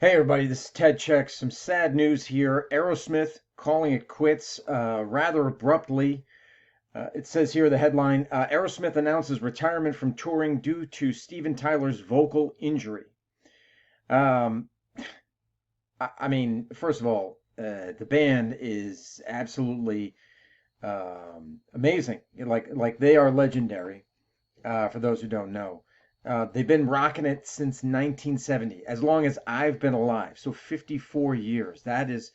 Hey everybody, this is Ted Check. Some sad news here. Aerosmith calling it quits rather abruptly. It says here the headline, Aerosmith announces retirement from touring due to Steven Tyler's vocal injury. Um, I mean, first of all, the band is absolutely amazing. Like they are legendary. For those who don't know. They've been rocking it since 1970, as long as I've been alive. So 54 years. That is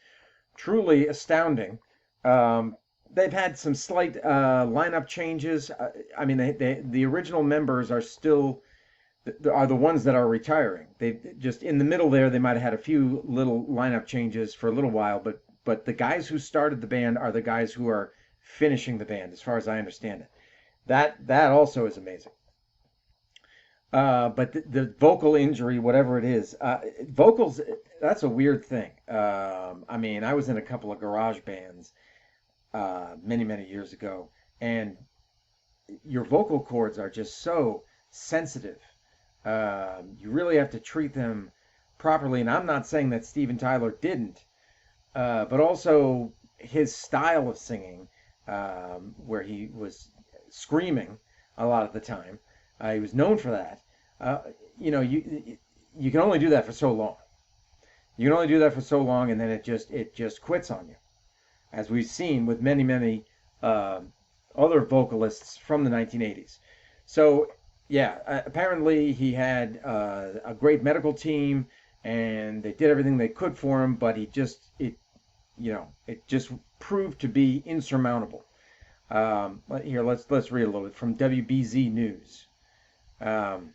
truly astounding. Um, they've had some slight lineup changes. I mean, the original members are still are the ones that are retiring. They just in the middle there. They might have had a few little lineup changes for a little while, but the guys who started the band are the guys who are finishing the band, as far as I understand it. That also is amazing. But the vocal injury, whatever it is, vocals, that's a weird thing. I mean, I was in a couple of garage bands many, many years ago, and your vocal cords are just so sensitive. You really have to treat them properly. And I'm not saying that Steven Tyler didn't, but also his style of singing, where he was screaming a lot of the time. He was known for that. Uh, you know, you can only do that for so long. You can only do that for so long, and then it just quits on you, as we've seen with many uh, other vocalists from the 1980s. So yeah, apparently he had a great medical team, and they did everything they could for him, but it just proved to be insurmountable. Here, let's read a little bit from WBZ News. Um,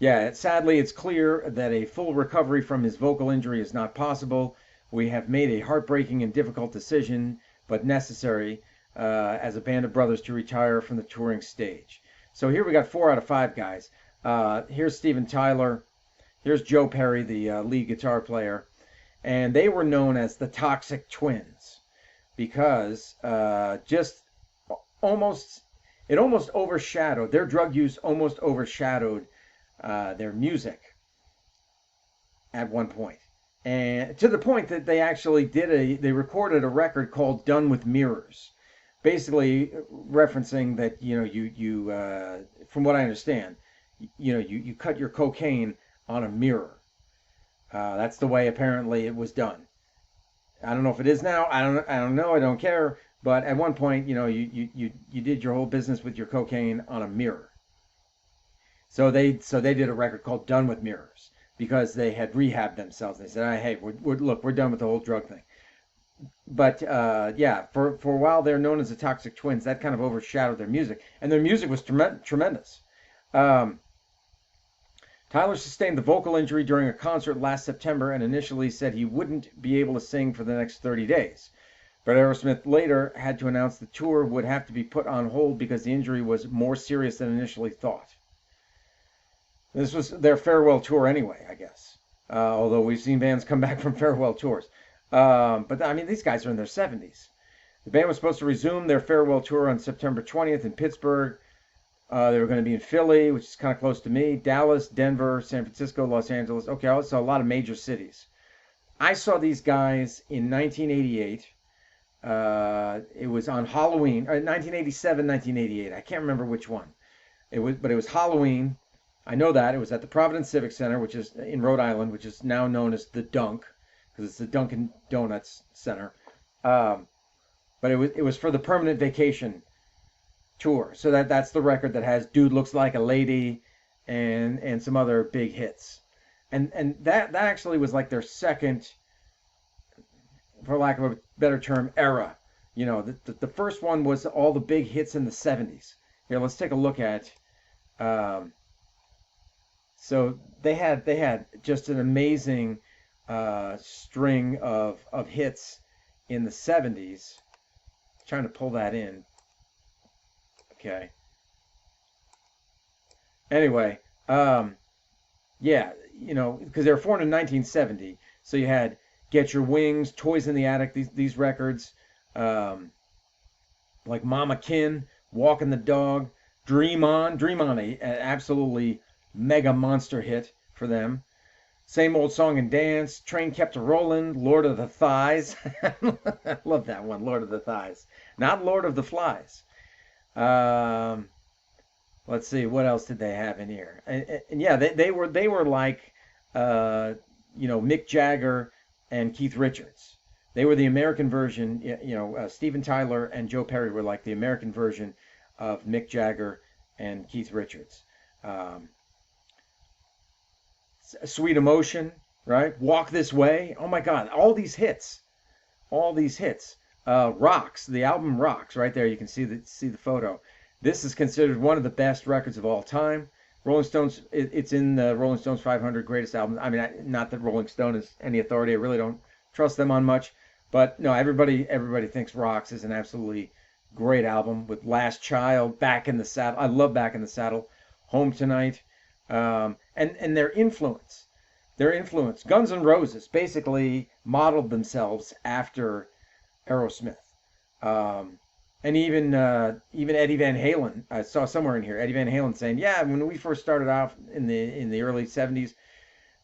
Yeah, sadly, it's clear that a full recovery from his vocal injury is not possible. We have made a heartbreaking and difficult decision, but necessary, as a band of brothers to retire from the touring stage. So here we got 4 out of 5 guys. Here's Steven Tyler. Here's Joe Perry, the lead guitar player. And they were known as the Toxic Twins because just almost, it almost overshadowed, their drug use almost overshadowed their music at one point, and to the point that they recorded a record called "Done with Mirrors," basically referencing that from what I understand, you cut your cocaine on a mirror. That's the way apparently it was done. I don't know if it is now. I don't know. I don't care. But at one point, you did your whole business with your cocaine on a mirror. So they did a record called "Done with Mirrors" because they had rehabbed themselves. They said, "Hey, we're done with the whole drug thing." But yeah, for a while they're known as the Toxic Twins. That kind of overshadowed their music, and their music was tremendous. Um, Tyler sustained the vocal injury during a concert last September and initially said he wouldn't be able to sing for the next 30 days. But Aerosmith later had to announce the tour would have to be put on hold because the injury was more serious than initially thought. This was their farewell tour anyway, I guess. Although we've seen bands come back from farewell tours. But I mean, these guys are in their 70s. The band was supposed to resume their farewell tour on September 20th in Pittsburgh. They were going to be in Philly, which is kind of close to me, Dallas, Denver, San Francisco, Los Angeles. Okay, so a lot of major cities. I saw these guys in 1988. It was on Halloween, 1987, 1988. I can't remember which one. But it was Halloween. I know that it was at the Providence Civic Center, which is in Rhode Island, which is now known as the Dunk, because it's the Dunkin' Donuts Center. But it was for the Permanent Vacation tour. So that's the record that has "Dude Looks Like a Lady" and some other big hits. And that actually was like their second, for lack of a better term, era. The first one was all the big hits in the 70s. Here, let's take a look at. So they had just an amazing string of hits in the 70s. Trying to pull that in. Okay. Anyway, yeah, because they were formed in 1970. So you had "Get Your Wings," "Toys in the Attic," these records, like "Mama Kin," "Walking the Dog," "Dream On," "Dream On," a absolutely mega monster hit for them. Same Old Song and Dance, Train Kept a Rollin', Lord of the Thighs. I love that one, Lord of the Thighs. Not Lord of the Flies. Um, let's see, what else did they have in here? And yeah, they were like, uh, Mick Jagger and Keith Richards. They were the American version. Steven Tyler and Joe Perry were like the American version of Mick Jagger and Keith Richards. Um, Sweet Emotion, right? Walk This Way. Oh my God, all these hits. Rocks, the album Rocks, right there. You can see the photo. This is considered one of the best records of all time. Rolling Stones, it's in the Rolling Stones 500 greatest albums. I mean, not that Rolling Stone is any authority. I really don't trust them on much, but no, everybody thinks Rocks is an absolutely great album with Last Child, Back in the Saddle. I love Back in the Saddle, Home Tonight, and their influence. Guns N' Roses basically modeled themselves after Aerosmith. Um, and even Eddie Van Halen, I saw somewhere in here, Eddie Van Halen saying, "Yeah, when we first started off in the early '70s,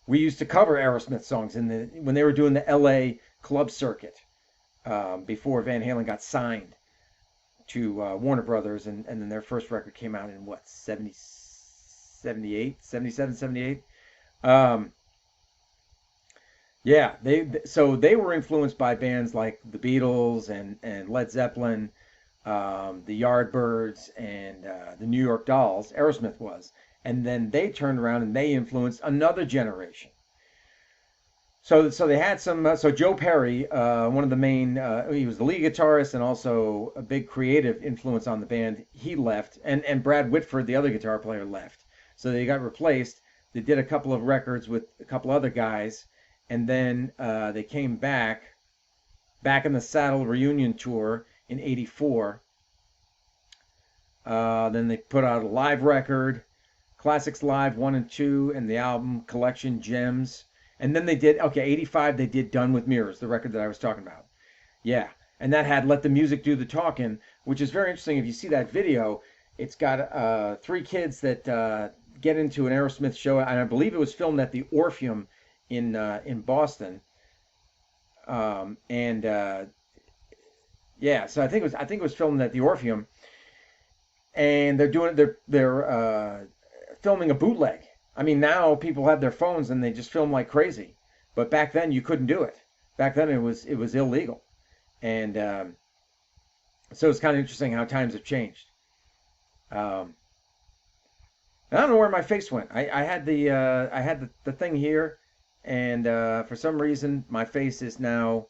we used to cover Aerosmith songs when they were doing the L.A. club circuit before Van Halen got signed to Warner Brothers, and then their first record came out in what 70, 78, 77, 78. Um, yeah, so they were influenced by bands like the Beatles and Led Zeppelin, the Yardbirds, and the New York Dolls. Aerosmith was, and then they turned around and they influenced another generation. So they had some. So Joe Perry, one of the main, he was the lead guitarist and also a big creative influence on the band. He left, and Brad Whitford, the other guitar player, left. So they got replaced. They did a couple of records with a couple other guys, and then they came back in the Saddle reunion tour in '84. Then they put out a live record, Classics Live 1 and 2, and the album Collection Gems. And then they did, okay, '85, they did Done with Mirrors, the record that I was talking about. Yeah, and that had Let the Music Do the Talking, which is very interesting. If you see that video, it's got three kids that get into an Aerosmith show, and I believe it was filmed at the Orpheum in Boston. And yeah, so I think it was filmed at the Orpheum, and they're filming a bootleg. I mean, now people have their phones and they just film like crazy, but back then you couldn't do it. Back then it was illegal, and so it's kind of interesting how times have changed. Um, I don't know where my face went. I had the thing here, and for some reason my face is now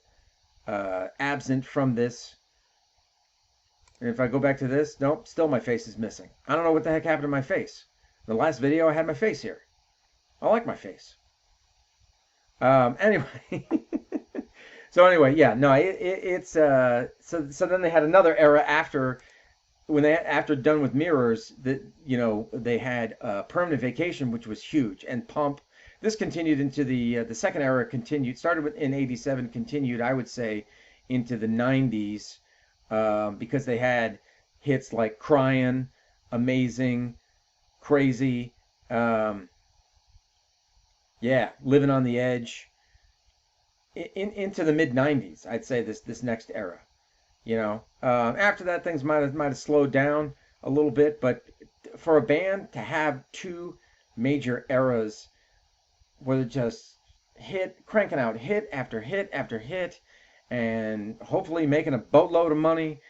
absent from this. And if I go back to this, nope, still my face is missing. I don't know what the heck happened to my face. The last video I had my face here. I like my face. Anyway, so anyway, yeah, no, it's so then they had another era after Done with Mirrors, that they had Permanent Vacation, which was huge, and Pump. This continued into the second era. Continued, started in '87, continued, I would say, into the '90s, because they had hits like Crying, Amazing, Crazy, yeah, Living on the Edge. Into the mid '90s, I'd say this next era. After that, things might have slowed down a little bit, but for a band to have two major eras where they're just cranking out hit after hit after hit, and hopefully making a boatload of money,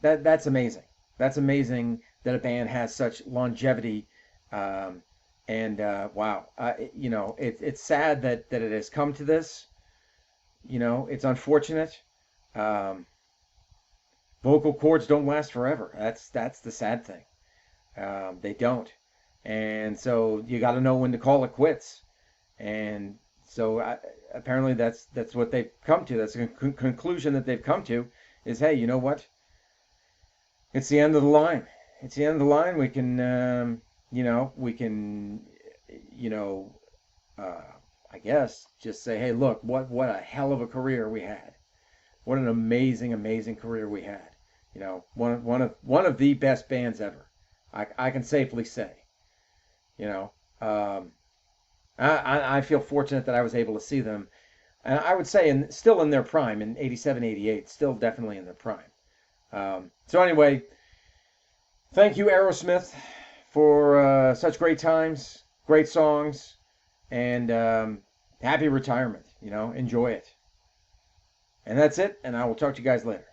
that's amazing. That's amazing that a band has such longevity. And wow, it's sad that it has come to this. It's unfortunate. Um, Vocal cords don't last forever. That's the sad thing. They don't, and so you got to know when to call it quits. And so apparently that's what they've come to. That's the conclusion that they've come to is, hey, you know what? It's the end of the line. It's the end of the line. We can, uh, I guess, just say, hey, look, what a hell of a career we had. What an amazing, amazing career we had. One of the best bands ever. I can safely say. You know, um, I feel fortunate that I was able to see them, and I would say still in their prime in 87, 88, still definitely in their prime. So anyway, thank you, Aerosmith, for such great times, great songs, and happy retirement. You know, enjoy it. And that's it, and I will talk to you guys later.